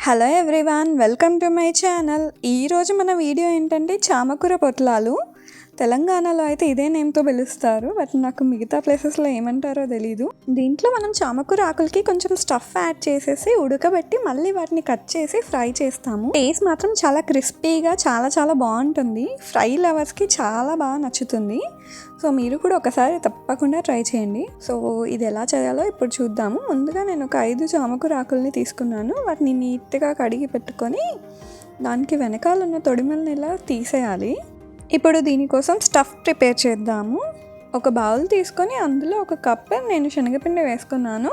Hello everyone, welcome to my channel. ఈరోజు మన video ఏంటంటే చామకూర పొట్లాలు. తెలంగాణలో అయితే ఇదే నేమ్తో పిలుస్తారు, బట్ నాకు మిగతా ప్లేసెస్లో ఏమంటారో తెలీదు. దీంట్లో మనం చామకూర ఆకులకి కొంచెం స్టఫ్ యాడ్ చేసేసి ఉడకబెట్టి మళ్ళీ వాటిని కట్ చేసి ఫ్రై చేస్తాము. టేస్ట్ మాత్రం చాలా క్రిస్పీగా చాలా బాగుంటుంది. ఫ్రై లవర్స్కి చాలా బాగా నచ్చుతుంది. సో మీరు కూడా ఒకసారి తప్పకుండా ట్రై చేయండి. సో ఇది ఎలా చేయాలో ఇప్పుడు చూద్దాము. ముందుగా నేను ఒక 5 చామకూర ఆకుల్ని తీసుకున్నాను. వాటిని నీట్గా కడిగి పెట్టుకొని దానికి వెనకాల ఉన్న తొడిమల్ని ఇలా తీసేయాలి. ఇప్పుడు దీనికోసం స్టఫ్ ప్రిపేర్ చేద్దాము. ఒక బౌల్ తీసుకొని అందులో ఒక కప్ నేను శనగపిండి వేసుకున్నాను.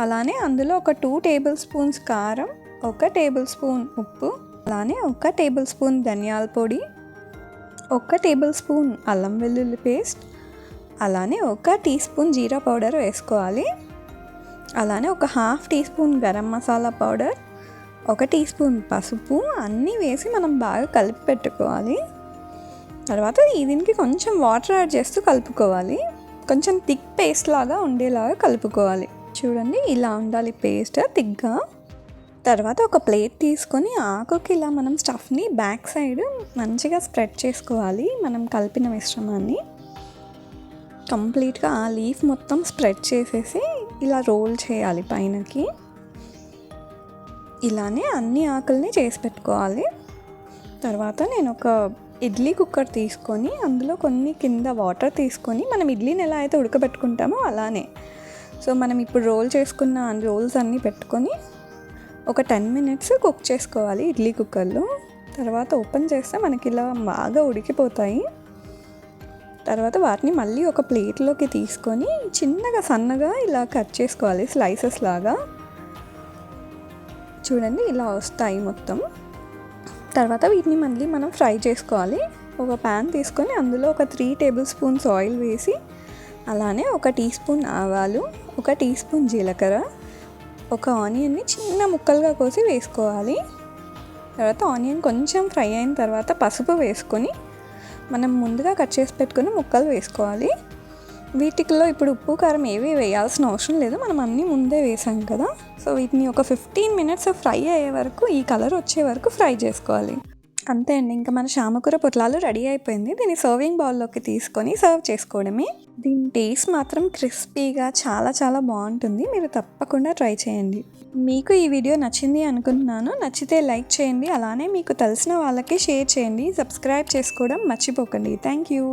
అలానే అందులో ఒక 2 టేబుల్ స్పూన్స్ కారం, 1 టేబుల్ స్పూన్ ఉప్పు, అలానే 1 టేబుల్ స్పూన్ ధనియాల పొడి, 1 టేబుల్ స్పూన్ అల్లం వెల్లుల్లి పేస్ట్, అలానే 1 టీ స్పూన్ జీరా పౌడర్ వేసుకోవాలి. అలానే ఒక 1/2 teaspoon garam masala powder, 1 teaspoon పసుపు అన్నీ వేసి మనం బాగా కలిపి పెట్టుకోవాలి. తర్వాత దీనికి కొంచెం వాటర్ యాడ్ చేస్తూ కలుపుకోవాలి. కొంచెం థిక్ పేస్ట్ లాగా ఉండేలాగా కలుపుకోవాలి. చూడండి, ఇలా ఉండాలి పేస్ట్ థిక్గా. తర్వాత ఒక ప్లేట్ తీసుకొని ఆకుకి ఇలా మనం స్టఫ్ని బ్యాక్ సైడ్ మంచిగా స్ప్రెడ్ చేసుకోవాలి. మనం కలిపిన మిశ్రమాన్ని కంప్లీట్గా ఆ లీఫ్ మొత్తం స్ప్రెడ్ చేసేసి ఇలా రోల్ చేయాలి పైనకి. ఇలానే అన్ని ఆకుల్ని చేసి పెట్టుకోవాలి. తర్వాత నేను ఒక ఇడ్లీ కుక్కర్ తీసుకొని అందులో కొన్ని కింద వాటర్ తీసుకొని మనం ఇడ్లీని ఎలా అయితే ఉడకబెట్టుకుంటామో అలానే. సో మనం ఇప్పుడు రోల్ చేసుకున్న రోల్స్ అన్నీ పెట్టుకొని ఒక 10 మినిట్స్ కుక్ చేసుకోవాలి ఇడ్లీ కుక్కర్లో. తర్వాత ఓపెన్ చేస్తే మనకి ఇలా బాగా ఉడికిపోతాయి. తర్వాత వాటిని మళ్ళీ ఒక ప్లేట్లోకి తీసుకొని చిన్నగా సన్నగా ఇలా కట్ చేసుకోవాలి స్లైసెస్ లాగా. చూడండి, ఇలా వస్తాయి మొత్తం. తర్వాత వీటిని మళ్ళీ మనం ఫ్రై చేసుకోవాలి. ఒక ప్యాన్ తీసుకొని అందులో ఒక 3 టేబుల్ స్పూన్స్ ఆయిల్ వేసి, అలానే 1 టీ స్పూన్ ఆవాలు, 1 టీ స్పూన్ జీలకర్ర, ఒక ఆనియన్ని చిన్న ముక్కలుగా కోసి వేసుకోవాలి. తర్వాత ఆనియన్ కొంచెం ఫ్రై అయిన తర్వాత పసుపు వేసుకొని మనం ముందుగా కట్ చేసి పెట్టుకుని ముక్కలు వేసుకోవాలి. వీటిలో ఇప్పుడు ఉప్పు కారం ఏవి వేయాల్సిన అవసరం లేదు, మనం అన్నీ ముందే వేసాం కదా. సో వీటిని ఒక 15 మినిట్స్ ఫ్రై అయ్యే వరకు, ఈ కలర్ వచ్చే వరకు ఫ్రై చేసుకోవాలి. అంతే అండి, ఇంకా మన చామకూర పొట్లాలు రెడీ అయిపోయింది. దీన్ని సర్వింగ్ బౌల్లోకి తీసుకొని సర్వ్ చేసుకోవడమే. దీని టేస్ట్ మాత్రం క్రిస్పీగా చాలా బాగుంటుంది. మీరు తప్పకుండా ట్రై చేయండి. మీకు ఈ వీడియో నచ్చింది అనుకుంటున్నాను. నచ్చితే లైక్ చేయండి, అలానే మీకు తెలిసిన వాళ్ళకి షేర్ చేయండి. సబ్స్క్రైబ్ చేసుకోవడం మర్చిపోకండి. Thank you.